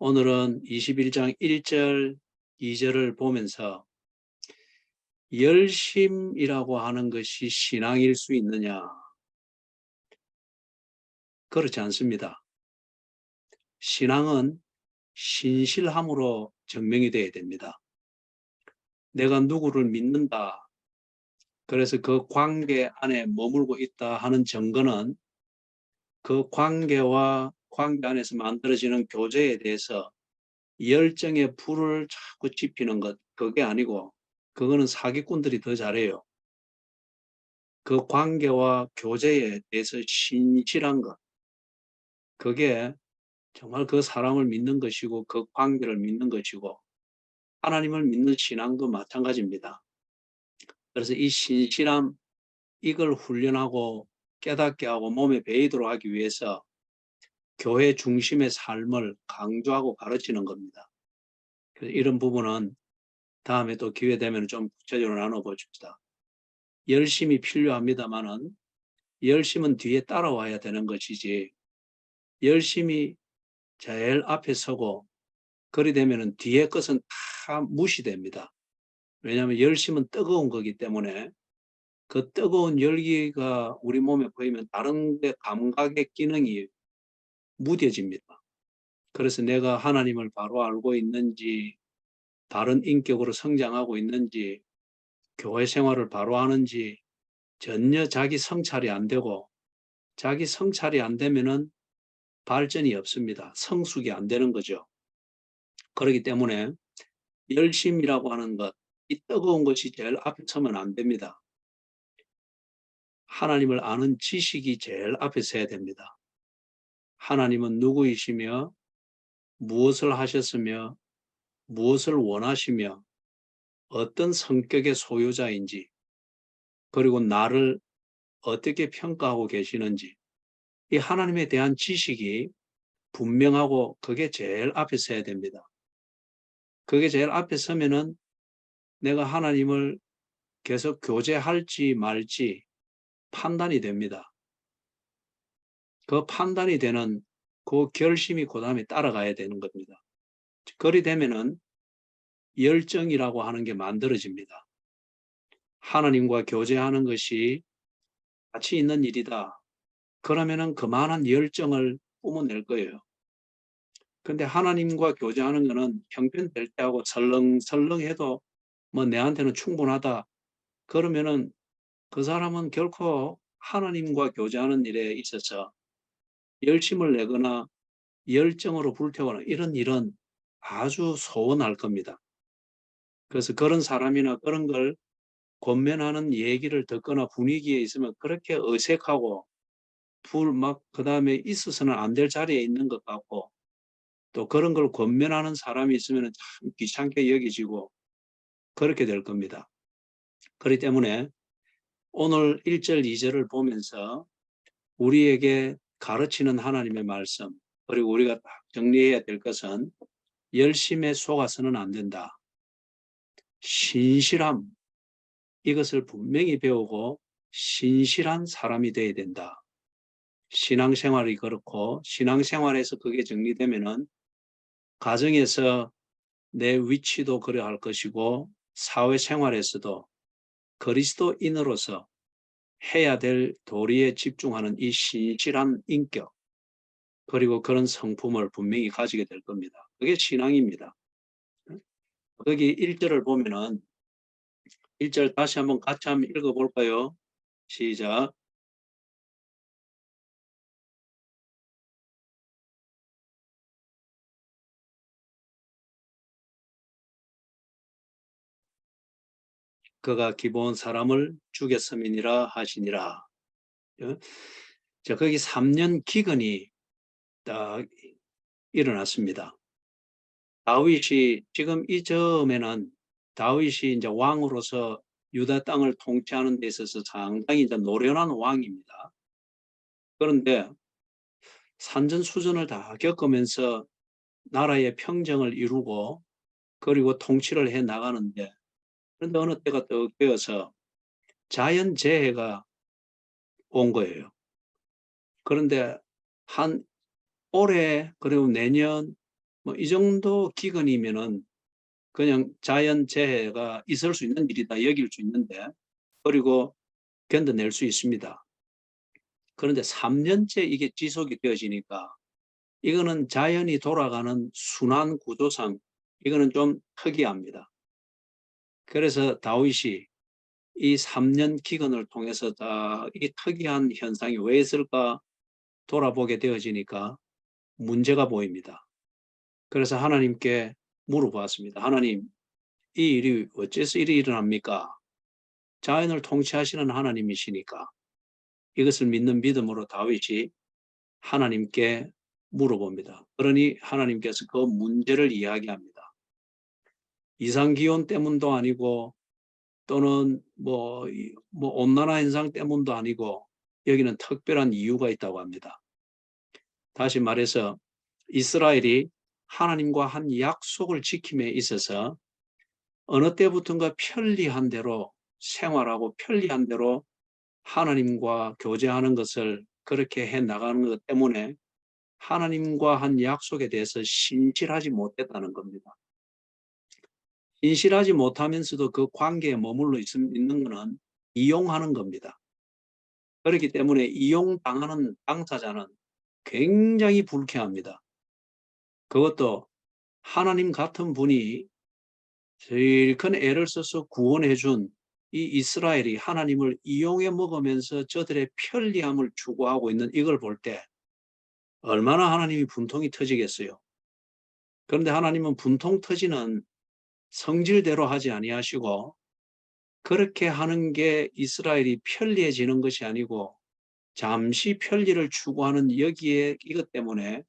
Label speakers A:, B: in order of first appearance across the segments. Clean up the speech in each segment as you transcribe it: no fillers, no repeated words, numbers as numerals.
A: 오늘은 21장 1절, 2절을 보면서 열심이라고 하는 것이 신앙일 수 있느냐? 그렇지 않습니다. 신앙은 신실함으로 증명이 되어야 됩니다. 내가 누구를 믿는다. 그래서 그 관계 안에 머물고 있다 하는 증거는 그 관계와 관계 안에서 만들어지는 교제에 대해서 열정의 불을 자꾸 지피는 것, 그게 아니고 그거는 사기꾼들이 더 잘해요. 그 관계와 교제에 대해서 신실한 것, 그게 정말 그 사람을 믿는 것이고 그 관계를 믿는 것이고 하나님을 믿는 신앙도 마찬가지입니다. 그래서 이 신실함, 이걸 훈련하고 깨닫게 하고 몸에 배이도록 하기 위해서 교회 중심의 삶을 강조하고 가르치는 겁니다. 그래서 이런 부분은 다음에 또 기회 되면 좀 구체적으로 나눠보십시다. 열심이 필요합니다만은 열심은 뒤에 따라와야 되는 것이지 열심히 제일 앞에 서고 그리 되면은 뒤에 것은 다 무시됩니다. 왜냐하면 열심은 뜨거운 거기 때문에 그 뜨거운 열기가 우리 몸에 보이면 다른 데 감각의 기능이 무뎌집니다. 그래서 내가 하나님을 바로 알고 있는지, 바른 인격으로 성장하고 있는지, 교회 생활을 바로 하는지 전혀 자기 성찰이 안 되고 자기 성찰이 안 되면은 발전이 없습니다. 성숙이 안 되는 거죠. 그렇기 때문에 열심이라고 하는 것, 이 뜨거운 것이 제일 앞에 서면 안 됩니다. 하나님을 아는 지식이 제일 앞에 서야 됩니다. 하나님은 누구이시며 무엇을 하셨으며 무엇을 원하시며 어떤 성격의 소유자인지 그리고 나를 어떻게 평가하고 계시는지 이 하나님에 대한 지식이 분명하고 그게 제일 앞에 서야 됩니다. 그게 제일 앞에 서면은 내가 하나님을 계속 교제할지 말지 판단이 됩니다. 그 판단이 되는 그 결심이 그다음에 따라가야 되는 겁니다. 그리 되면은 열정이라고 하는 게 만들어집니다. 하나님과 교제하는 것이 가치 있는 일이다. 그러면은 그만한 열정을 뿜어낼 거예요. 근데 하나님과 교제하는 거는 형편될 때하고 설렁설렁해도 뭐 내한테는 충분하다. 그러면은 그 사람은 결코 하나님과 교제하는 일에 있어서 열심을 내거나 열정으로 불태우거나 이런 일은 아주 소원할 겁니다. 그래서 그런 사람이나 그런 걸 권면하는 얘기를 듣거나 분위기에 있으면 그렇게 어색하고 그다음에 있어서는 안 될 자리에 있는 것 같고 또 그런 걸 권면하는 사람이 있으면 참 귀찮게 여기지고 그렇게 될 겁니다. 그렇기 때문에 오늘 1절, 2절을 보면서 우리에게 가르치는 하나님의 말씀 그리고 우리가 딱 정리해야 될 것은 열심에 속아서는 안 된다. 신실함, 이것을 분명히 배우고 신실한 사람이 되어야 된다. 신앙생활이 그렇고 신앙생활에서 그게 정리되면은 가정에서 내 위치도 그러할 것이고 사회생활에서도 그리스도인으로서 해야 될 도리에 집중하는 이 신실한 인격 그리고 그런 성품을 분명히 가지게 될 겁니다. 그게 신앙입니다. 거기 1절을 보면은 1절 다시 한번 같이 한번 읽어볼까요? 시작. 그가 기본 사람을 죽였음이니라 하시니라. 예? 자, 거기 3년 기근이 딱 일어났습니다. 다윗이 지금 이 점에는 다윗이 이제 왕으로서 유다 땅을 통치하는 데 있어서 상당히 이제 노련한 왕입니다. 그런데 산전수전을 다 겪으면서 나라의 평정을 이루고 그리고 통치를 해 나가는데 그런데 어느 때가 떡 되어서 자연재해가 온 거예요. 그런데 한 올해 그리고 내년 뭐 이 정도 기근이면은 그냥 자연재해가 있을 수 있는 일이다 여길 수 있는데, 그리고 견뎌낼 수 있습니다. 그런데 3년째 이게 지속이 되어지니까 이거는 자연이 돌아가는 순환 구조상 이거는 좀 특이합니다. 그래서 다윗이 이 3년 기근을 통해서 이 특이한 현상이 왜 있을까 돌아보게 되어지니까 문제가 보입니다. 그래서 하나님께 물어보았습니다. 하나님, 이 일이 어째서 이리 일어납니까? 자연을 통치하시는 하나님이시니까. 이것을 믿는 믿음으로 다윗이 하나님께 물어봅니다. 그러니 하나님께서 그 문제를 이야기합니다. 이상기온 때문도 아니고 또는 온난화 현상 때문도 아니고 여기는 특별한 이유가 있다고 합니다. 다시 말해서 이스라엘이 하나님과 한 약속을 지킴에 있어서 어느 때부턴가 편리한 대로 생활하고 편리한 대로 하나님과 교제하는 것을 그렇게 해 나가는 것 때문에 하나님과 한 약속에 대해서 신실하지 못했다는 겁니다. 신실하지 못하면서도 그 관계에 머물러 있는 것은 이용하는 겁니다. 그렇기 때문에 이용당하는 당사자는 굉장히 불쾌합니다. 그것도 하나님 같은 분이 제일 큰 애를 써서 구원해 준 이 이스라엘이 하나님을 이용해 먹으면서 저들의 편리함을 추구하고 있는 이걸 볼 때 얼마나 하나님이 분통이 터지겠어요. 그런데 하나님은 분통 터지는 성질대로 하지 아니하시고 그렇게 하는 게 이스라엘이 편리해지는 것이 아니고 잠시 편리를 추구하는 여기에 이것 때문에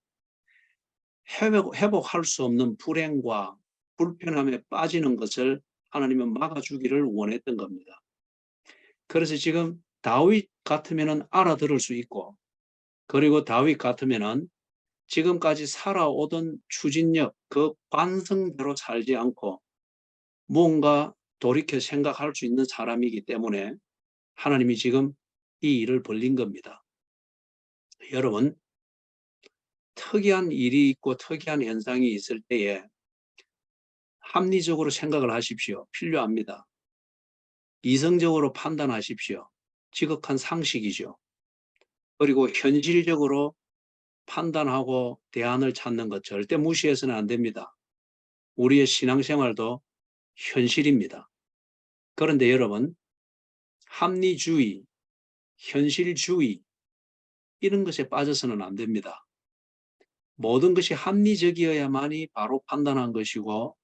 A: 회복할 수 없는 불행과 불편함에 빠지는 것을 하나님은 막아주기를 원했던 겁니다. 그래서 지금 다윗 같으면 알아들을 수 있고, 그리고 다윗 같으면 지금까지 살아오던 추진력, 그 관성대로 살지 않고 뭔가 돌이켜 생각할 수 있는 사람이기 때문에 하나님이 지금 이 일을 벌린 겁니다. 여러분, 특이한 일이 있고 특이한 현상이 있을 때에 합리적으로 생각을 하십시오. 필요합니다. 이성적으로 판단하십시오. 지극한 상식이죠. 그리고 현실적으로 판단하고 대안을 찾는 것 절대 무시해서는 안 됩니다. 우리의 신앙생활도 현실입니다. 그런데 여러분, 합리주의, 현실주의 이런 것에 빠져서는 안 됩니다. 모든 것이 합리적이어야만이 바로 판단한 것이고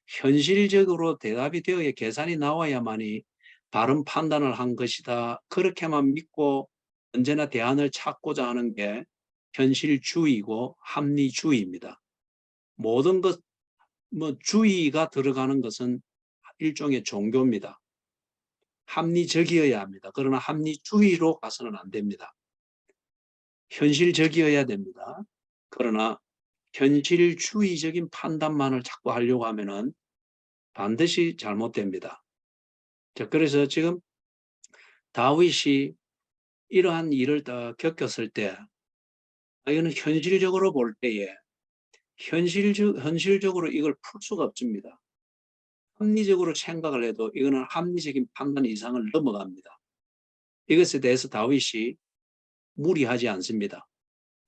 A: 현실적으로 대답이 되어야 계산이 나와야만이 바른 판단을 한 것이다. 그렇게만 믿고 언제나 대안을 찾고자 하는 게 현실주의고 합리주의입니다. 모든 것, 주의가 들어가는 것은 일종의 종교입니다. 합리적이어야 합니다. 그러나 합리주의로 가서는 안 됩니다. 현실적이어야 됩니다. 그러나 현실주의적인 판단만을 자꾸 하려고 하면은 반드시 잘못됩니다. 자, 그래서 지금 다윗이 이러한 일을 다 겪었을 때, 이거는 현실적으로 볼 때에 현실적으로 이걸 풀 수가 없습니다. 합리적으로 생각을 해도 이거는 합리적인 판단 이상을 넘어갑니다. 이것에 대해서 다윗이 무리하지 않습니다.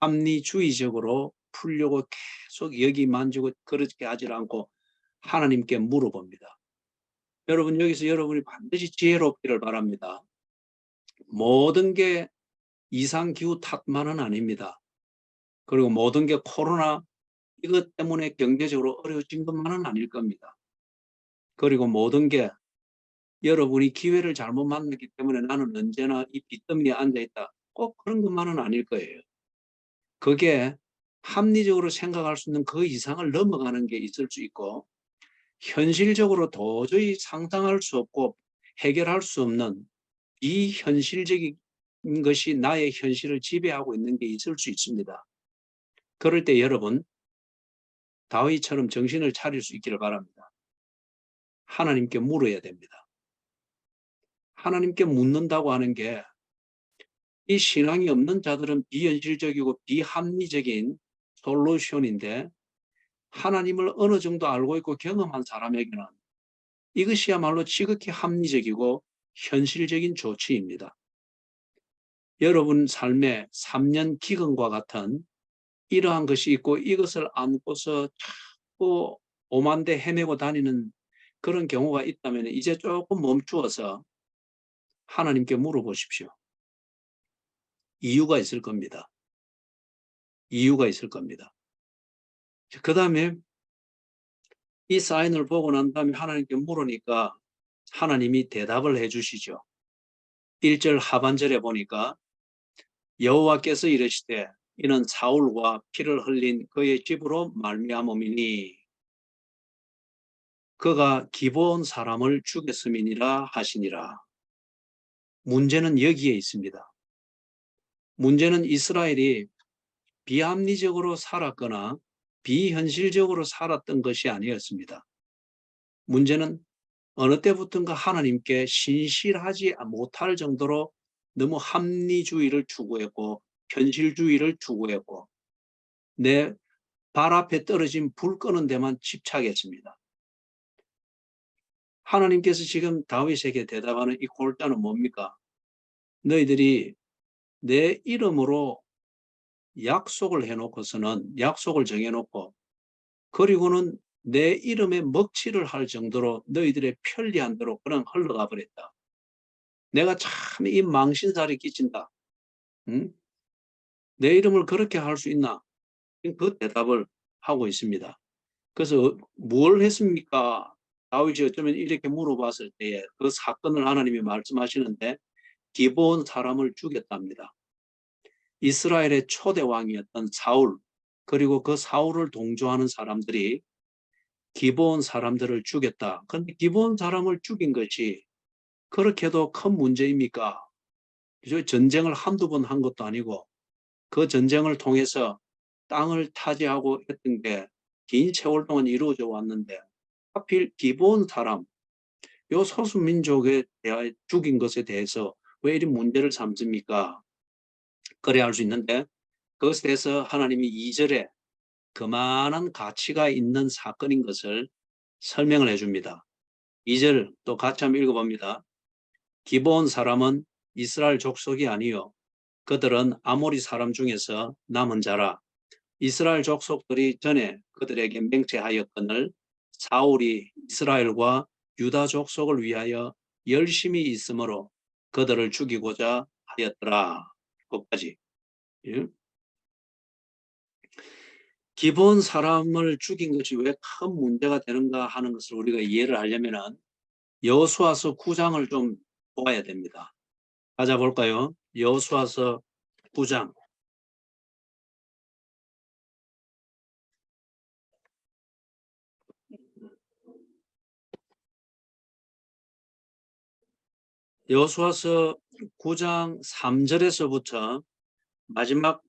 A: 합리주의적으로 풀려고 계속 여기 만지고 그렇게 하지 않고 하나님께 물어봅니다. 여러분, 여기서 여러분이 반드시 지혜롭기를 바랍니다. 모든 게 이상기후 탓만은 아닙니다. 그리고 모든 게 코로나 이것 때문에 경제적으로 어려워진 것만은 아닐 겁니다. 그리고 모든 게 여러분이 기회를 잘못 만났기 때문에 나는 언제나 이 빚더미에 앉아있다. 꼭 그런 것만은 아닐 거예요. 그게 합리적으로 생각할 수 있는 그 이상을 넘어가는 게 있을 수 있고 현실적으로 도저히 상상할 수 없고 해결할 수 없는 비현실적인 것이 나의 현실을 지배하고 있는 게 있을 수 있습니다. 그럴 때 여러분, 다윗처럼 정신을 차릴 수 있기를 바랍니다. 하나님께 물어야 됩니다. 하나님께 묻는다고 하는 게 이 신앙이 없는 자들은 비현실적이고 비합리적인 솔루션인데 하나님을 어느 정도 알고 있고 경험한 사람에게는 이것이야말로 지극히 합리적이고 현실적인 조치입니다. 여러분 삶의 3년 기근과 같은 이러한 것이 있고 이것을 안고서 자꾸 오만대 헤매고 다니는 그런 경우가 있다면 이제 조금 멈추어서 하나님께 물어보십시오. 이유가 있을 겁니다. 이유가 있을 겁니다. 그 다음에 이 사인을 보고 난 다음에 하나님께 물으니까 하나님이 대답을 해주시죠. 1절 하반절에 보니까 여호와께서 이르시되 이는 사울과 피를 흘린 그의 집으로 말미암음이니 그가 기브온 사람을 죽였음이니라 하시니라. 문제는 여기에 있습니다. 문제는 이스라엘이 비합리적으로 살았거나 비현실적으로 살았던 것이 아니었습니다. 문제는 어느 때부턴가 하나님께 신실하지 못할 정도로 너무 합리주의를 추구했고 현실주의를 추구했고 내 발 앞에 떨어진 불 끄는 데만 집착했습니다. 하나님께서 지금 다윗에게 대답하는 이 골자는 뭡니까? 너희들이 내 이름으로 약속을 해놓고서는 약속을 정해놓고 그리고는 내 이름에 먹칠을 할 정도로 너희들의 편리한 대로 그냥 흘러가 버렸다. 내가 참 이 망신살이 끼친다. 응? 내 이름을 그렇게 할 수 있나? 그 대답을 하고 있습니다. 그래서 뭘 했습니까? 다윗이 어쩌면 이렇게 물어봤을 때에 그 사건을 하나님이 말씀하시는데 기브온 사람을 죽였답니다. 이스라엘의 초대 왕이었던 사울 그리고 그 사울을 동조하는 사람들이 기브온 사람들을 죽였다. 그런데 기브온 사람을 죽인 것이 그렇게도 큰 문제입니까? 전쟁을 한두 번 한 것도 아니고 그 전쟁을 통해서 땅을 타지하고 했던 게 긴 세월 동안 이루어져 왔는데 하필 기브온 사람, 요 소수민족에 대하여 죽인 것에 대해서 왜 이리 문제를 삼습니까? 그래야 할 수 있는데 그것에 대해서 하나님이 2절에 그만한 가치가 있는 사건인 것을 설명을 해줍니다. 2절 또 같이 한번 읽어봅니다. 기브온 사람은 이스라엘 족속이 아니요 그들은 아모리 사람 중에서 남은 자라. 이스라엘 족속들이 전에 그들에게 맹세하였거늘 사울이 이스라엘과 유다 족속을 위하여 열심히 있으므로 그들을 죽이고자 하였더라. 거기까지. 예? 기본 사람을 죽인 것이 왜 큰 문제가 되는가 하는 것을 우리가 이해를 하려면 여호수아서 9장을 좀 보아야 됩니다. 찾아볼까요? 여호수아서 9장. 여호수아서 9장 3절에서부터 마지막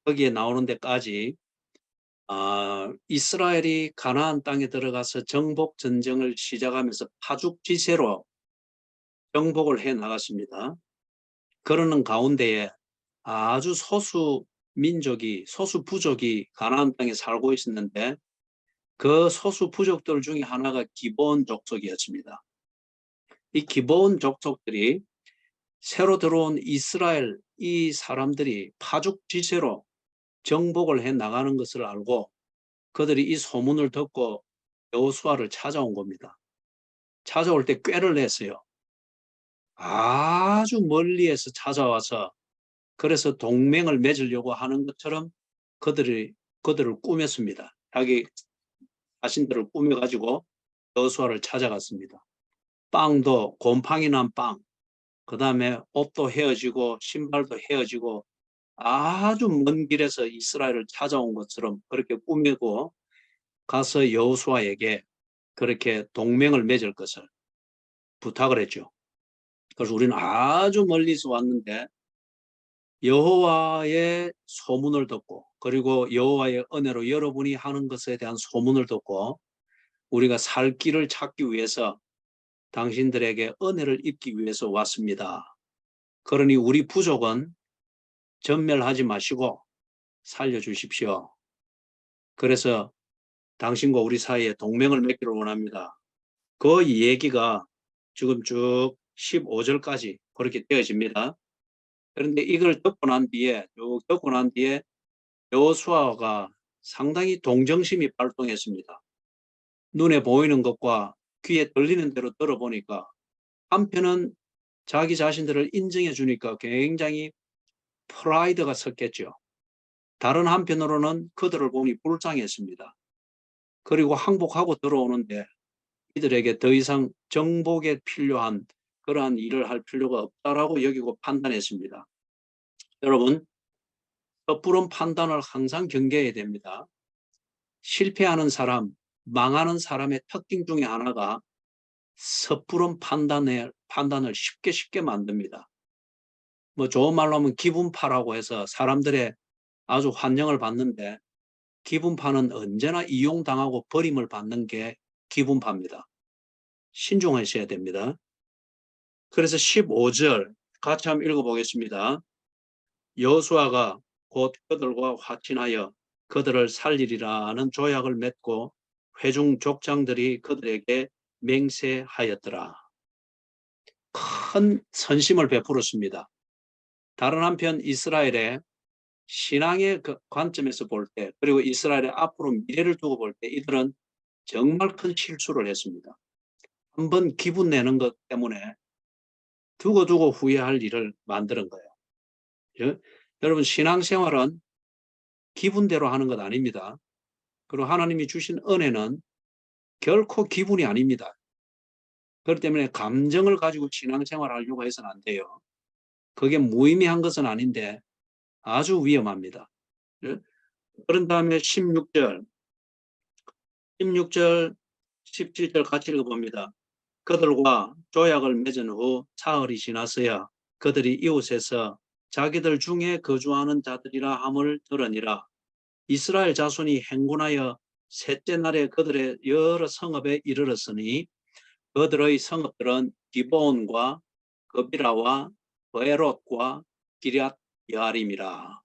A: 거기에 나오는 데까지 이스라엘이 가나안 땅에 들어가서 정복 전쟁을 시작하면서 파죽지세로 정복을 해 나갔습니다. 그러는 가운데에 아주 소수 민족이 소수 부족이 가나안 땅에 살고 있었는데 그 소수 부족들 중에 하나가 기브온 족속이었습니다. 이 기브온 족속들이 새로 들어온 이스라엘 이 사람들이 파죽지세로 정복을 해 나가는 것을 알고 그들이 이 소문을 듣고 여호수아를 찾아온 겁니다. 찾아올 때 꾀를 냈어요. 아주 멀리에서 찾아와서 그래서 동맹을 맺으려고 하는 것처럼 그들을 꾸몄습니다. 자기 자신들을 꾸며가지고 여호수아를 찾아갔습니다. 빵도 곰팡이 난 빵, 그 다음에 옷도 헤어지고 신발도 헤어지고 아주 먼 길에서 이스라엘을 찾아온 것처럼 그렇게 꾸미고 가서 여호수아에게 그렇게 동맹을 맺을 것을 부탁을 했죠. 그래서 우리는 아주 멀리서 왔는데 여호와의 소문을 듣고 그리고 여호와의 은혜로 여러분이 하는 것에 대한 소문을 듣고 우리가 살 길을 찾기 위해서 당신들에게 은혜를 입기 위해서 왔습니다. 그러니 우리 부족은 전멸하지 마시고 살려주십시오. 그래서 당신과 우리 사이에 동맹을 맺기를 원합니다. 그 얘기가 지금 쭉 15절까지 그렇게 되어집니다. 그런데 이걸 듣고 난 뒤에 여호수아가 상당히 동정심이 발동했습니다. 눈에 보이는 것과 귀에 들리는 대로 들어보니까 한편은 자기 자신들을 인정해 주니까 굉장히 프라이드가 섰겠죠. 다른 한편으로는 그들을 보니 불쌍했습니다. 그리고 항복하고 들어오는데 이들에게 더 이상 정복에 필요한 그러한 일을 할 필요가 없다라고 여기고 판단했습니다. 여러분, 섣부른 판단을 항상 경계해야 됩니다. 실패하는 사람, 망하는 사람의 특징 중에 하나가 섣부른 판단을 쉽게 만듭니다. 뭐 좋은 말로 하면 기분파라고 해서 사람들의 아주 환영을 받는데 기분파는 언제나 이용당하고 버림을 받는 게 기분파입니다. 신중하셔야 됩니다. 그래서 15절 같이 한번 읽어보겠습니다. 여호수아가 곧 그들과 화친하여 그들을 살리리라는 조약을 맺고 회중 족장들이 그들에게 맹세하였더라. 큰 선심을 베풀었습니다. 다른 한편 이스라엘의 신앙의 관점에서 볼 때, 그리고 이스라엘의 앞으로 미래를 두고 볼 때 이들은 정말 큰 실수를 했습니다. 한번 기분 내는 것 때문에 두고 후회할 일을 만드는 거예요. 예? 여러분, 신앙생활은 기분대로 하는 것 아닙니다. 그리고 하나님이 주신 은혜는 결코 기분이 아닙니다. 그렇기 때문에 감정을 가지고 신앙생활을 하려고 해서는 안 돼요. 그게 무의미한 것은 아닌데 아주 위험합니다. 예? 그런 다음에 16절, 17절 같이 읽어봅니다. 그들과 조약을 맺은 후 사흘이 지났어야 그들이 이웃에서 자기들 중에 거주하는 자들이라 함을 들으니라. 이스라엘 자손이 행군하여 셋째 날에 그들의 여러 성읍에 이르렀으니 그들의 성읍들은 기브온과 거비라와 베롯과 기럇 여아림이라.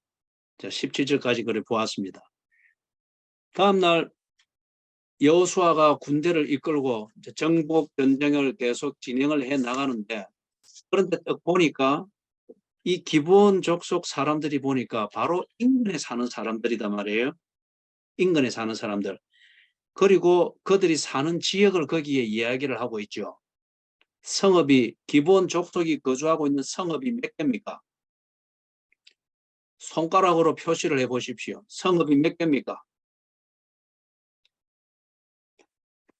A: 17절까지 그를 보았습니다. 다음 날 여호수아가 군대를 이끌고 정복 전쟁을 계속 진행을 해 나가는데, 그런데 딱 보니까 이 기브온 족속 사람들이 보니까 바로 인근에 사는 사람들이단 말이에요. 인근에 사는 사람들. 그리고 그들이 사는 지역을 거기에 이야기를 하고 있죠. 성읍이, 기브온 족속이 거주하고 있는 성읍이 몇 개입니까? 손가락으로 표시를 해 보십시오. 성읍이 몇 개입니까?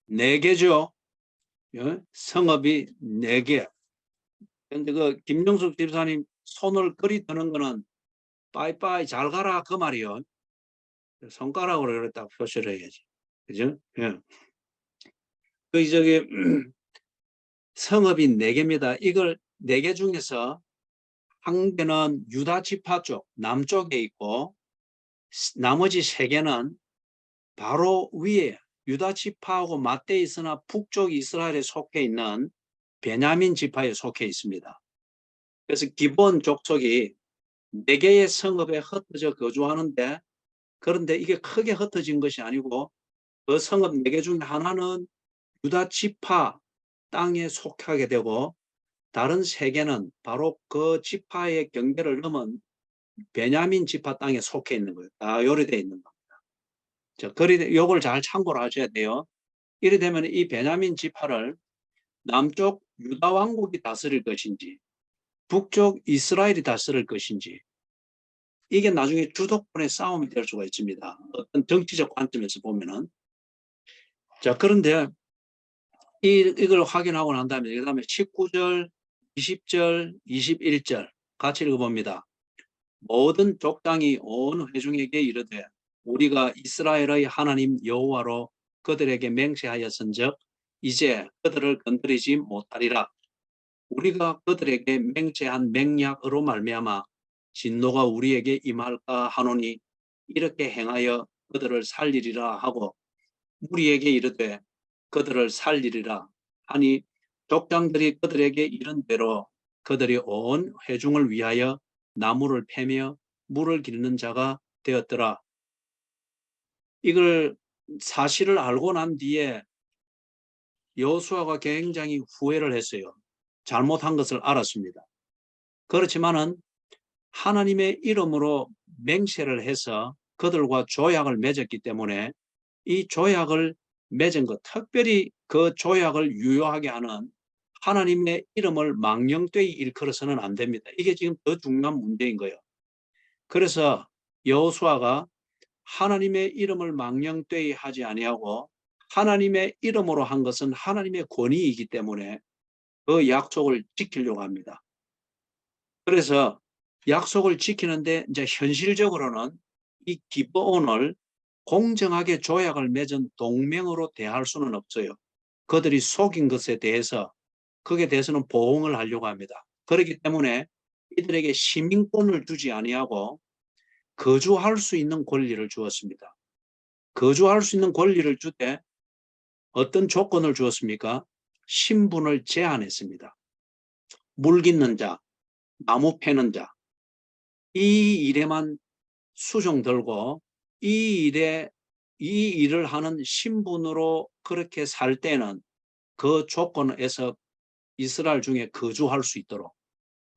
A: 4개죠. 예? 성읍이 4개. 근데 그 김영숙 집사님 손을 그리 드는 거는 빠이빠이 잘 가라 그 말이요. 손가락으로 이렇게 표시를 해야지. 그죠? 예. 그 저기 성읍이 4개입니다. 이걸 4개 중에서 한 개는 유다 지파 쪽 남쪽에 있고 나머지 3개는 바로 위에 유다 지파하고 맞대 있으나 북쪽 이스라엘에 속해 있는 베냐민 지파에 속해 있습니다. 그래서 기본 족속이 4개의 성읍에 흩어져 거주하는데, 그런데 이게 크게 흩어진 것이 아니고 그 성읍 4개 중에 하나는 유다 지파 땅에 속하게 되고 다른 3개는 바로 그 지파의 경계를 넘은 베냐민 지파 땅에 속해 있는 거예요. 다 요리되어 있는 겁니다. 자, 요걸 잘 참고를 하셔야 돼요. 이래 되면 이 베냐민 지파를 남쪽 유다 왕국이 다스릴 것인지 북쪽 이스라엘이 다스릴 것인지, 이게 나중에 주도권의 싸움이 될 수가 있습니다. 어떤 정치적 관점에서 보면은. 자, 그런데 이걸 확인하고 난 다음에 그다음에 19절, 20절, 21절 같이 읽어봅니다. 모든 족장이 온 회중에게 이르되 우리가 이스라엘의 하나님 여호와로 그들에게 맹세하였은즉 이제 그들을 건드리지 못하리라. 우리가 그들에게 맹세한 맹약으로 말미암아 진노가 우리에게 임할까 하노니 이렇게 행하여 그들을 살리리라 하고 우리에게 이르되 그들을 살리리라 하니 족장들이 그들에게 이른 대로 그들이 온 회중을 위하여 나무를 패며 물을 기르는 자가 되었더라. 이걸 사실을 알고 난 뒤에 여호수아가 굉장히 후회를 했어요. 잘못한 것을 알았습니다. 그렇지만은 하나님의 이름으로 맹세를 해서 그들과 조약을 맺었기 때문에 이 조약을 맺은 것, 특별히 그 조약을 유효하게 하는 하나님의 이름을 망령되이 일컬어서는 안 됩니다. 이게 지금 더 중요한 문제인 거예요. 그래서 여호수아가 하나님의 이름을 망령되이 하지 아니하고 하나님의 이름으로 한 것은 하나님의 권위이기 때문에 그 약속을 지키려고 합니다. 그래서 약속을 지키는데 이제 현실적으로는 이 기브온을 공정하게 조약을 맺은 동맹으로 대할 수는 없어요. 그들이 속인 것에 대해서 거기에 대해서는 보응을 하려고 합니다. 그렇기 때문에 이들에게 시민권을 주지 아니하고 거주할 수 있는 권리를 주었습니다. 거주할 수 있는 권리를 주되 어떤 조건을 주었습니까? 신분을 제한했습니다. 물 깃는 자, 나무 패는 자, 이 일에만 수종 들고 이 일을 하는 신분으로 그렇게 살 때는 그 조건에서 이스라엘 중에 거주할 수 있도록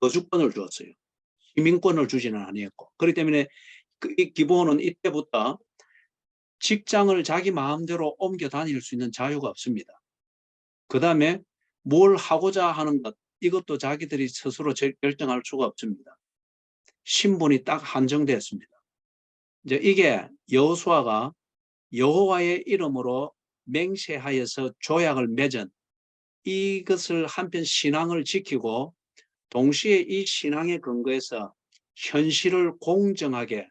A: 거주권을 주었어요. 시민권을 주지는 아니었고. 그렇기 때문에 이 기본은 이때부터 직장을 자기 마음대로 옮겨 다닐 수 있는 자유가 없습니다. 그 다음에 뭘 하고자 하는 것, 이것도 자기들이 스스로 결정할 수가 없습니다. 신분이 딱 한정되었습니다. 이제 이게 여호수아가 여호와의 이름으로 맹세하여서 조약을 맺은 이것을 한편 신앙을 지키고 동시에 이 신앙의 근거에서 현실을 공정하게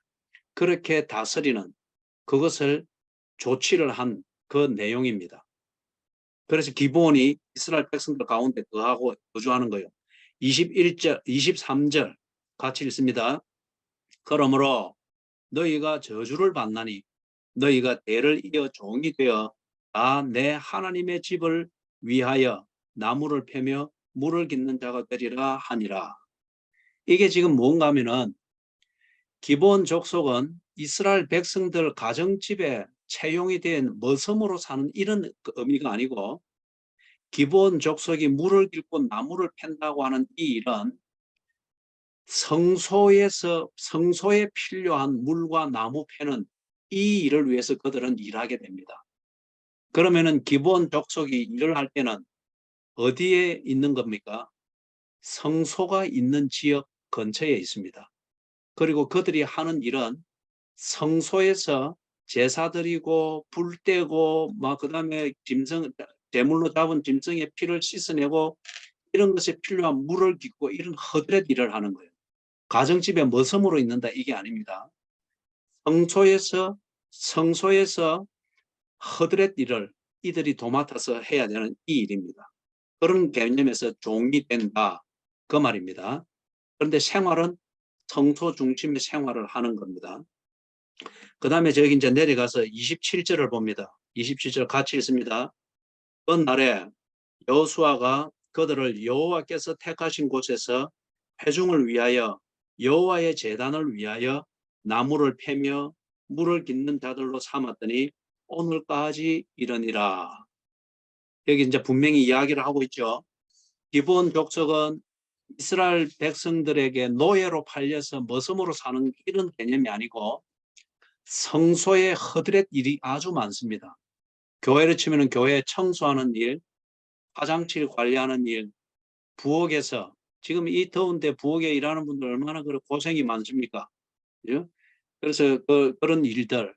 A: 그렇게 다스리는 그것을 조치를 한 그 내용입니다. 그래서 기본이 이스라엘 백성들 가운데 거하고 거주하는 거예요. 21절, 23절 같이 읽습니다. 그러므로 너희가 저주를 받나니 너희가 대를 이어 종이 되어 다 내 하나님의 집을 위하여 나무를 패며 물을 깃는 자가 되리라 하니라. 이게 지금 뭔가 하면은 기본 족속은 이스라엘 백성들 가정집에 채용이 된 머섬으로 사는 이런 의미가 아니고 기본 족속이 물을 깃고 나무를 팬다고 하는 이 일은 성소에 필요한 물과 나무 패는 이 일을 위해서 그들은 일하게 됩니다. 그러면은 기본 족속이 일을 할 때는 어디에 있는 겁니까? 성소가 있는 지역 근처에 있습니다. 그리고 그들이 하는 일은 성소에서 제사 드리고 불 떼고 막 그다음에 제물로 잡은 짐승의 피를 씻어내고 이런 것에 필요한 물을 깃고 이런 허드렛 일을 하는 거예요. 가정집에 머섬으로 있는다 이게 아닙니다. 성소에서 허드렛 일을 이들이 도맡아서 해야 되는 이 일입니다. 그런 개념에서 종이 된다 그 말입니다. 그런데 생활은 성소 중심의 생활을 하는 겁니다. 그 다음에 저기 이제 내려가서 27절을 봅니다. 27절 같이 읽습니다. 그 날에 여호수아가 그들을 여호와께서 택하신 곳에서 회중을 위하여 여호와의 제단을 위하여 나무를 패며 물을 깃는 자들로 삼았더니 오늘까지 이르니라. 여기 이제 분명히 이야기를 하고 있죠. 기본 족속은 이스라엘 백성들에게 노예로 팔려서 머슴으로 사는 이런 개념이 아니고 성소의 허드렛 일이 아주 많습니다. 교회를 치면 교회 청소하는 일, 화장실 관리하는 일, 부엌에서 지금 이 더운데 부엌에 일하는 분들 얼마나 고생이 많습니까? 그죠? 그래서 그런 일들,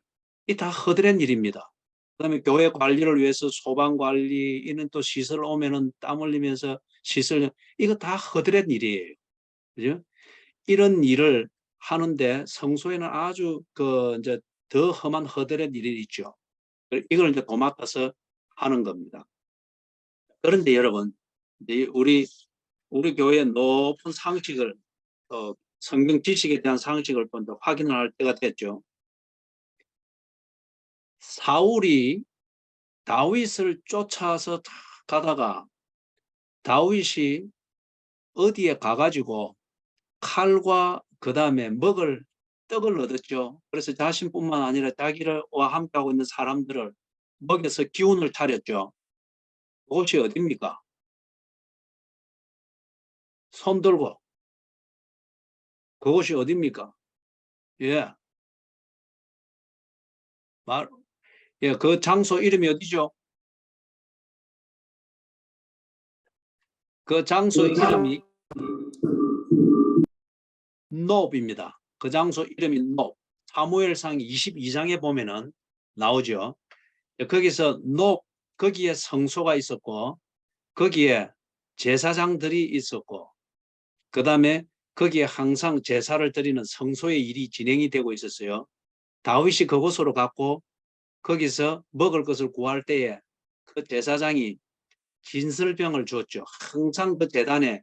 A: 이 다 허드렛 일입니다. 그다음에 교회 관리를 위해서 소방 관리, 이는 또 시설 오면은 땀 흘리면서 시설, 이거 다 허드렛 일이에요. 그죠? 이런 일을 하는데 성소에는 아주 이제 더 험한 허드렛 일이 있죠. 이걸 이제 도맡아서 하는 겁니다. 그런데 여러분, 우리 교회의 높은 상식을 성경 지식에 대한 상식을 먼저 확인을 할 때가 됐죠. 사울이 다윗을 쫓아서 가다가 다윗이 어디에 가가지고 칼과 그 다음에 먹을 떡을 얻었죠. 그래서 자신뿐만 아니라 자기와 함께하고 있는 사람들을 먹여서 기운을 차렸죠. 그것이 어디입니까? 손 들고. 그것이 어디입니까? 예, 예, 그 장소 이름이 어디죠? 그 장소 이름이 놉입니다. 그 장소 이름이 놉. 사무엘상 22장에 보면은 나오죠. 거기서 놉, 거기에 성소가 있었고, 거기에 제사장들이 있었고, 그 다음에 거기에 항상 제사를 드리는 성소의 일이 진행이 되고 있었어요. 다윗이 그곳으로 갔고, 거기서 먹을 것을 구할 때에 그 제사장이 진설병을 주었죠. 항상 그 재단에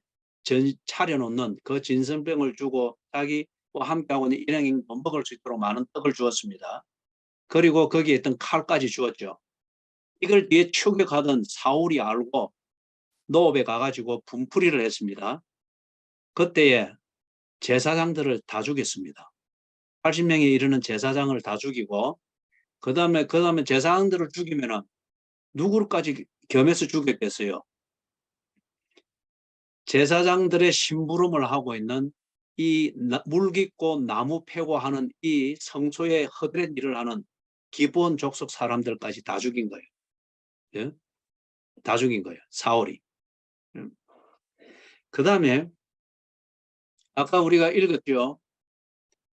A: 차려놓는 그 진설병을 주고 자기와 함께하고 있는 일행이 먹을 수 있도록 많은 떡을 주었습니다. 그리고 거기에 있던 칼까지 주었죠. 이걸 뒤에 추격하던 사울이 알고 노업에 가가지고 분풀이를 했습니다. 그때에 제사장들을 다 죽였습니다. 80명에 이르는 제사장을 다 죽이고 그다음에 제사장들을 죽이면은 누구까지 겸해서 죽였겠어요? 제사장들의 심부름을 하고 있는 이 물 깊고 나무 패고 하는 이 성소의 허드렛 일을 하는 기본 족속 사람들까지 다 죽인 거예요. 예? 다 죽인 거예요. 사울이. 그 다음에 아까 우리가 읽었죠.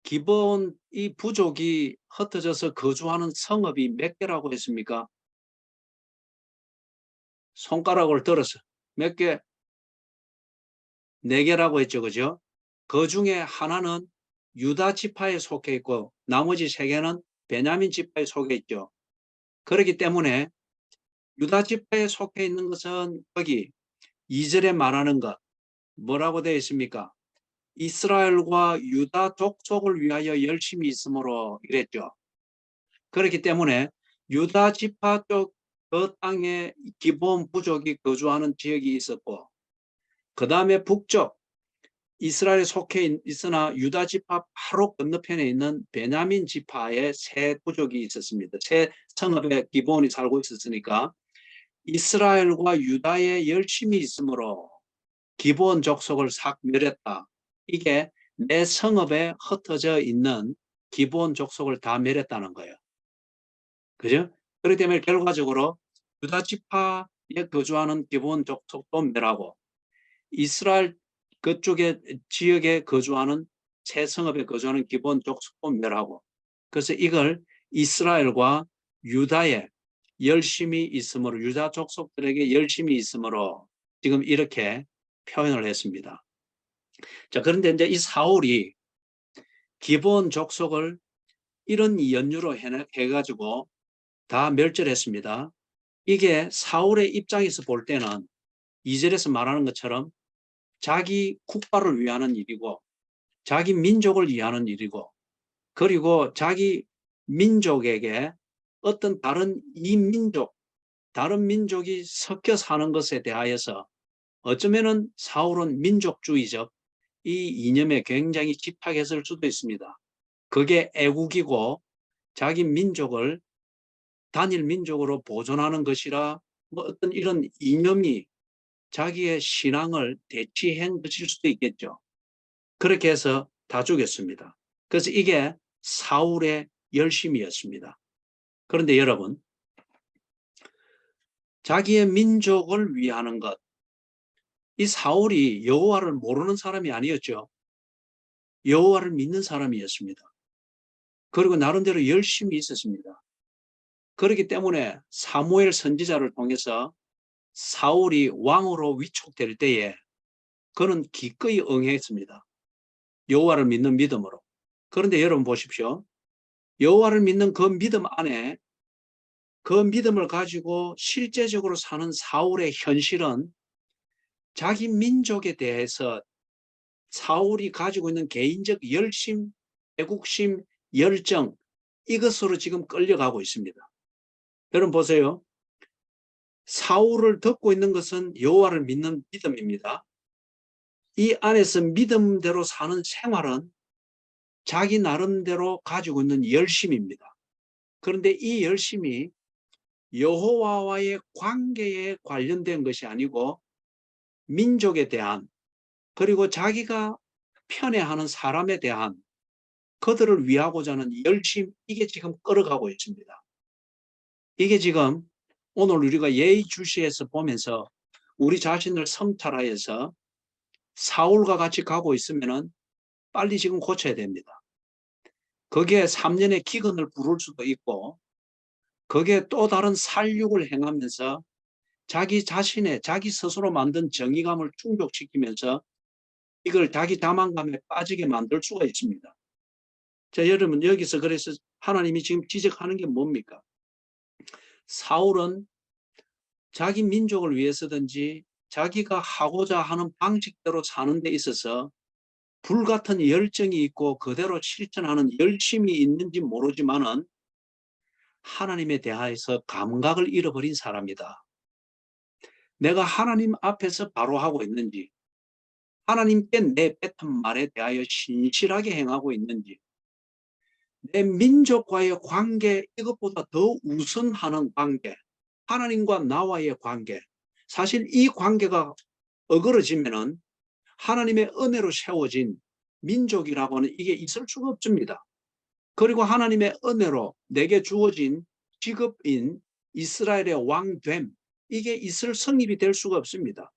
A: 기본 이 부족이 흩어져서 거주하는 성읍이 몇 개라고 했습니까? 손가락을 들어서 몇 개? 4개라고 했죠. 그죠? 그 중에 하나는 유다 지파에 속해 있고 나머지 3개는 베냐민 지파에 속해 있죠. 그렇기 때문에 유다 지파에 속해 있는 것은 거기 2절에 말하는 것 뭐라고 되어 있습니까? 이스라엘과 유다 족속을 위하여 열심히 있으므로 이랬죠. 그렇기 때문에 유다 지파 쪽 그 땅에 기본 부족이 거주하는 지역이 있었고 그 다음에 북쪽 이스라엘에 속해 있으나 유다 지파 바로 건너편에 있는 베냐민 지파의 세 부족이 있었습니다. 세 성읍에 기본이 살고 있었으니까 이스라엘과 유다에 열심히 있으므로 기본 족속을 싹 멸했다. 이게 내 성읍에 흩어져 있는 기본 족속을 다 멸했다는 거예요. 그죠? 그렇기 때문에 결과적으로 유다 지파에 거주하는 기본 족속도 멸하고 이스라엘 그쪽에 지역에 거주하는 새 성읍에 거주하는 기본 족속도 멸하고 그래서 이걸 이스라엘과 유다에 열심히 있으므로 유다 족속들에게 열심히 있으므로 지금 이렇게 표현을 했습니다. 자, 그런데 이제 이 사울이 기본 족속을 이런 연유로 해가지고 다 멸절했습니다. 이게 사울의 입장에서 볼 때는 2절에서 말하는 것처럼 자기 국가를 위하는 일이고 자기 민족을 위하는 일이고 그리고 자기 민족에게 어떤 다른 다른 민족이 섞여 사는 것에 대하여서 어쩌면은 사울은 민족주의적 이 이념에 굉장히 집착했을 수도 있습니다. 그게 애국이고 자기 민족을 단일 민족으로 보존하는 것이라 뭐 어떤 이런 이념이 자기의 신앙을 대치한 것일 수도 있겠죠. 그렇게 해서 다 죽였습니다. 그래서 이게 사울의 열심이었습니다. 그런데 여러분, 자기의 민족을 위하는 것, 이 사울이 여호와를 모르는 사람이 아니었죠. 여호와를 믿는 사람이었습니다. 그리고 나름대로 열심히 있었습니다. 그렇기 때문에 사무엘 선지자를 통해서 사울이 왕으로 위촉될 때에 그는 기꺼이 응했습니다. 여호와를 믿는 믿음으로. 그런데 여러분 보십시오. 여호와를 믿는 그 믿음 안에 그 믿음을 가지고 실제적으로 사는 사울의 현실은 자기 민족에 대해서 사울이 가지고 있는 개인적 열심, 애국심, 열정 이것으로 지금 끌려가고 있습니다. 여러분 보세요. 사울을 덮고 있는 것은 여호와를 믿는 믿음입니다. 이 안에서 믿음대로 사는 생활은 자기 나름대로 가지고 있는 열심입니다. 그런데 이 열심이 여호와와의 관계에 관련된 것이 아니고 민족에 대한, 그리고 자기가 편애하는 사람에 대한, 그들을 위하고자 하는 열심, 이게 지금 끌어가고 있습니다. 이게 지금 오늘 우리가 예의주시에서 보면서 우리 자신을 성찰하여서 사울과 같이 가고 있으면 빨리 지금 고쳐야 됩니다. 거기에 3년의 기근을 부를 수도 있고, 거기에 또 다른 살육을 행하면서 자기 자신의, 자기 스스로 만든 정의감을 충족시키면서 이걸 자기 자만감에 빠지게 만들 수가 있습니다. 자, 여러분, 여기서 그래서 하나님이 지금 지적하는 게 뭡니까? 사울은 자기 민족을 위해서든지 자기가 하고자 하는 방식대로 사는 데 있어서 불같은 열정이 있고 그대로 실천하는 열심이 있는지 모르지만은 하나님에 대하여서 감각을 잃어버린 사람이다. 내가 하나님 앞에서 바로 하고 있는지, 하나님께 내 뱉은 말에 대하여 신실하게 행하고 있는지, 내 민족과의 관계, 이것보다 더 우선하는 관계, 하나님과 나와의 관계, 사실 이 관계가 어그러지면은 하나님의 은혜로 세워진 민족이라고는 이게 있을 수가 없습니다. 그리고 하나님의 은혜로 내게 주어진 직업인 이스라엘의 왕됨, 이게 있을 성립이 될 수가 없습니다.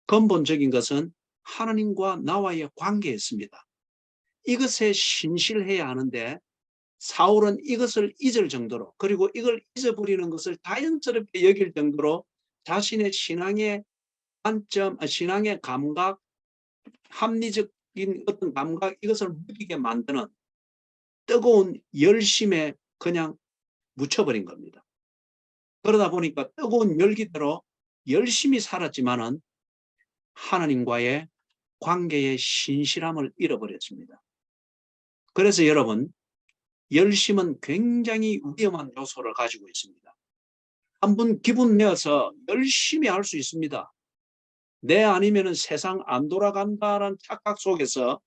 A: 근본적인 것은 하나님과 나와의 관계였습니다. 이것에 신실해야 하는데 사울은 이것을 잊을 정도로, 그리고 이걸 잊어버리는 것을 자연스럽게 여길 정도로 자신의 신앙의 관점, 신앙의 감각, 합리적인 어떤 감각, 이것을 무디게 만드는 뜨거운 열심에 그냥 묻혀버린 겁니다. 그러다 보니까 뜨거운 열기대로 열심히 살았지만은 하나님과의 관계의 신실함을 잃어버렸습니다. 그래서 여러분, 열심은 굉장히 위험한 요소를 가지고 있습니다. 한번 기분 내어서 열심히 할 수 있습니다. 내 아니면은 세상 안 돌아간다는 착각 속에서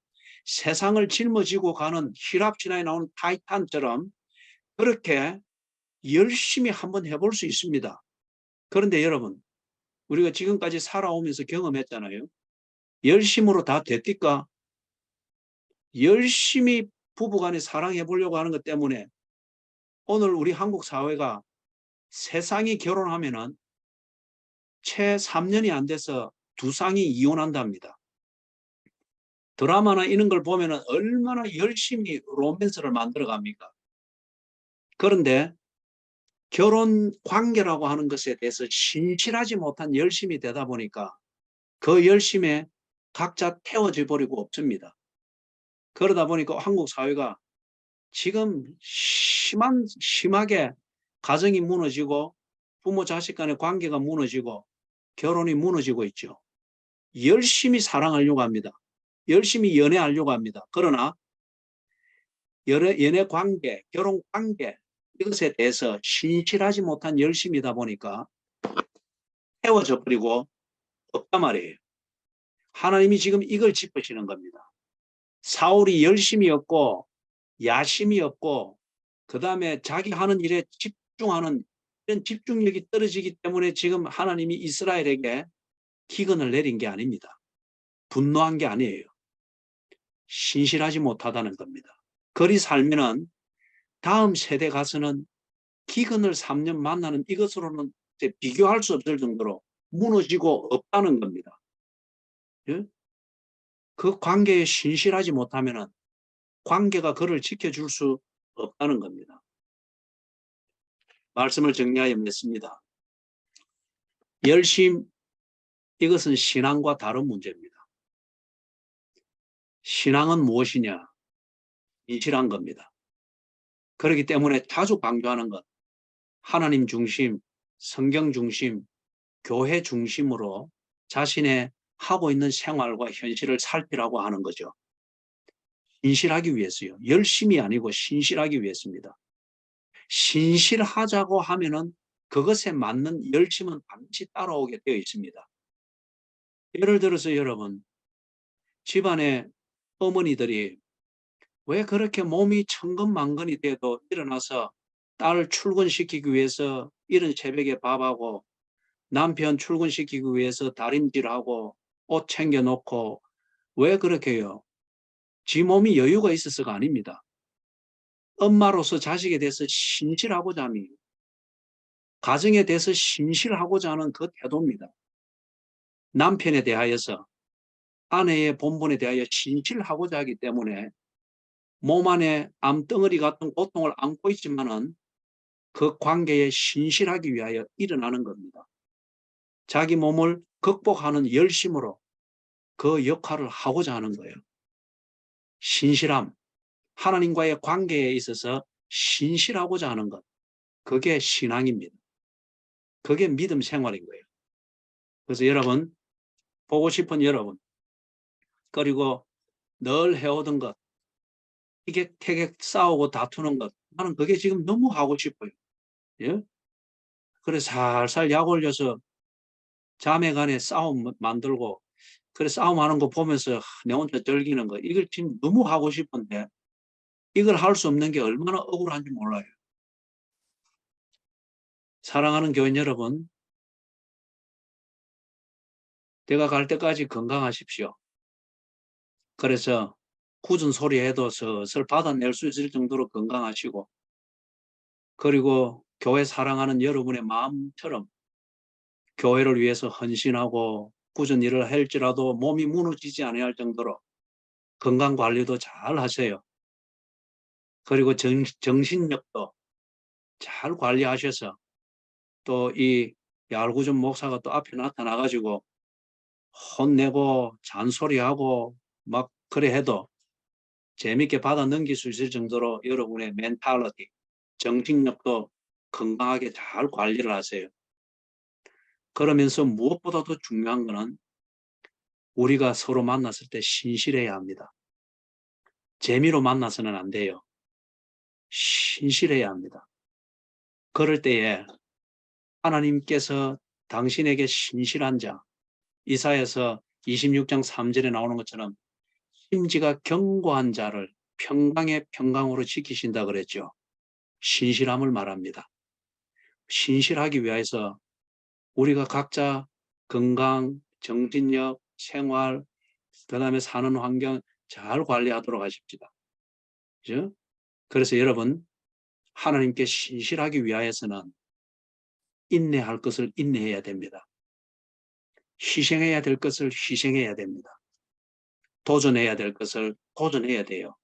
A: 세상을 짊어지고 가는 히랍신화에 나오는 타이탄처럼 그렇게 열심히 한번 해볼 수 있습니다. 그런데 여러분, 우리가 지금까지 살아오면서 경험했잖아요. 열심으로 다 됐을까? 열심히 부부간에 사랑해 보려고 하는 것 때문에 오늘 우리 한국 사회가 세상이 결혼하면은 채 3년이 안 돼서 두 쌍이 이혼한답니다. 드라마나 이런 걸 보면은 얼마나 열심히 로맨스를 만들어 갑니까? 그런데 결혼 관계라고 하는 것에 대해서 신실하지 못한 열심이 되다 보니까 그 열심에 각자 태워져 버리고 없습니다. 그러다 보니까 한국 사회가 지금 심하게 가정이 무너지고 부모 자식 간의 관계가 무너지고 결혼이 무너지고 있죠. 열심히 사랑하려고 합니다. 열심히 연애하려고 합니다. 그러나 연애 관계, 결혼 관계, 이것에 대해서 신실하지 못한 열심이다 보니까 헤어져 버리고 없단 말이에요. 하나님이 지금 이걸 짚으시는 겁니다. 사울이 열심이 없고 야심이 없고 그 다음에 자기 하는 일에 집중하는 이런 집중력이 떨어지기 때문에 지금 하나님이 이스라엘에게 기근을 내린 게 아닙니다. 분노한 게 아니에요. 신실하지 못하다는 겁니다. 그리 살면은 다음 세대 가서는 기근을 3년 만나는 이것으로는 비교할 수 없을 정도로 무너지고 없다는 겁니다. 예? 그 관계에 신실하지 못하면은 관계가 그를 지켜줄 수 없다는 겁니다. 말씀을 정리하여 맺습니다. 열심, 이것은 신앙과 다른 문제입니다. 신앙은 무엇이냐? 신실한 겁니다. 그렇기 때문에 자주 강조하는 것, 하나님 중심, 성경 중심, 교회 중심으로 자신의 하고 있는 생활과 현실을 살피라고 하는 거죠. 신실하기 위해서요. 열심이 아니고 신실하기 위해서입니다. 신실하자고 하면은 그것에 맞는 열심은 반드시 따라오게 되어 있습니다. 예를 들어서 여러분, 집안에 어머니들이 왜 그렇게 몸이 천근만근이 돼도 일어나서 딸 출근시키기 위해서 이른 새벽에 밥하고 남편 출근시키기 위해서 다림질하고 옷 챙겨놓고 왜 그렇게 해요? 지 몸이 여유가 있어서가 아닙니다. 엄마로서 자식에 대해서 신실하고자 합니다. 가정에 대해서 신실하고자 하는 그 태도입니다. 남편에 대하여서 아내의 본분에 대하여 신실하고자 하기 때문에 몸 안에 암덩어리 같은 고통을 안고 있지만은 그 관계에 신실하기 위하여 일어나는 겁니다. 자기 몸을 극복하는 열심으로 그 역할을 하고자 하는 거예요. 신실함, 하나님과의 관계에 있어서 신실하고자 하는 것, 그게 신앙입니다. 그게 믿음 생활인 거예요. 그래서 여러분, 보고 싶은 여러분, 그리고 늘 해오던 것, 이게 태격 싸우고 다투는 것, 나는 그게 지금 너무 하고 싶어요. 예? 그래 살살 약 올려서 자매간에 싸움 만들고 그래 싸움하는 거 보면서 내 혼자 즐기는 거 이걸 지금 너무 하고 싶은데 이걸 할 수 없는 게 얼마나 억울한지 몰라요. 사랑하는 교인 여러분, 내가 갈 때까지 건강하십시오. 그래서 굳은 소리 해도 슬슬 받아낼 수 있을 정도로 건강하시고 그리고 교회 사랑하는 여러분의 마음처럼 교회를 위해서 헌신하고 굳은 일을 할지라도 몸이 무너지지 않아야 할 정도로 건강관리도 잘 하세요. 그리고 정신력도 잘 관리하셔서 또 이 얄구전 목사가 또 앞에 나타나가지고 혼내고 잔소리하고 막 그래 해도 재밌게 받아 넘길 수 있을 정도로 여러분의 멘탈리티, 정신력도 건강하게 잘 관리를 하세요. 그러면서 무엇보다도 중요한 거는 우리가 서로 만났을 때 신실해야 합니다. 재미로 만나서는 안 돼요. 신실해야 합니다. 그럴 때에 하나님께서 당신에게 신실한 자, 이사야서 26장 3절에 나오는 것처럼 심지가 견고한 자를 평강의 평강으로 지키신다 그랬죠. 신실함을 말합니다. 신실하기 위해서 우리가 각자 건강, 정신력, 생활, 그다음에 사는 환경 잘 관리하도록 하십시다. 그죠? 그래서 여러분, 하나님께 신실하기 위하여서는 인내할 것을 인내해야 됩니다. 희생해야 될 것을 희생해야 됩니다. 도전해야 될 것을 도전해야 돼요.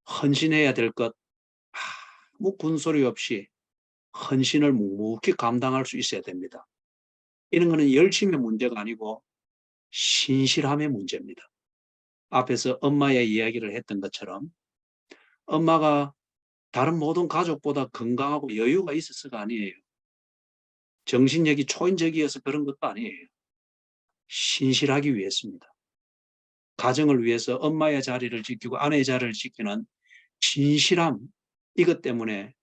A: 헌신해야 될 것 아무 군소리 없이 헌신을 묵묵히 감당할 수 있어야 됩니다. 이런 거는 열심의 문제가 아니고 신실함의 문제입니다. 앞에서 엄마의 이야기를 했던 것처럼 엄마가 다른 모든 가족보다 건강하고 여유가 있어서가 아니에요. 정신력이 초인적이어서 그런 것도 아니에요. 신실하기 위해서입니다. 가정을 위해서 엄마의 자리를 지키고 아내의 자리를 지키는 신실함, 이것 때문에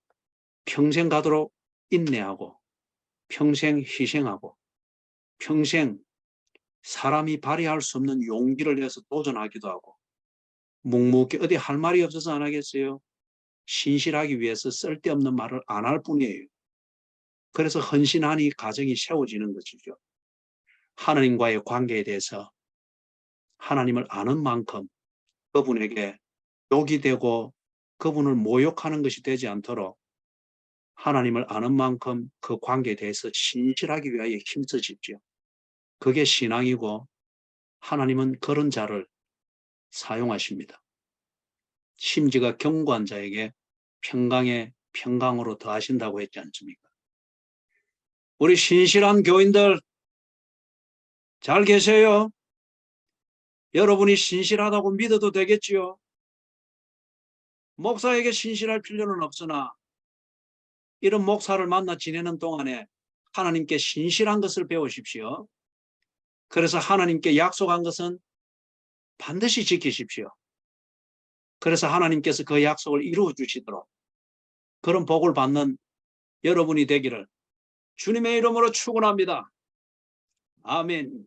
A: 평생 가도록 인내하고 평생 희생하고 평생 사람이 발휘할 수 없는 용기를 내서 도전하기도 하고 묵묵히 어디 할 말이 없어서 안 하겠어요? 신실하기 위해서 쓸데없는 말을 안 할 뿐이에요. 그래서 헌신하니 가정이 세워지는 것이죠. 하나님과의 관계에 대해서 하나님을 아는 만큼 그분에게 욕이 되고 그분을 모욕하는 것이 되지 않도록 하나님을 아는 만큼 그 관계에 대해서 신실하기 위하여 힘쓰십시오. 그게 신앙이고 하나님은 그런 자를 사용하십니다. 심지가 견고한 자에게 평강에 평강으로 더하신다고 했지 않습니까? 우리 신실한 교인들 잘 계세요? 여러분이 신실하다고 믿어도 되겠지요? 목사에게 신실할 필요는 없으나 이런 목사를 만나 지내는 동안에 하나님께 신실한 것을 배우십시오. 그래서 하나님께 약속한 것은 반드시 지키십시오. 그래서 하나님께서 그 약속을 이루어 주시도록 그런 복을 받는 여러분이 되기를 주님의 이름으로 축원합니다. 아멘.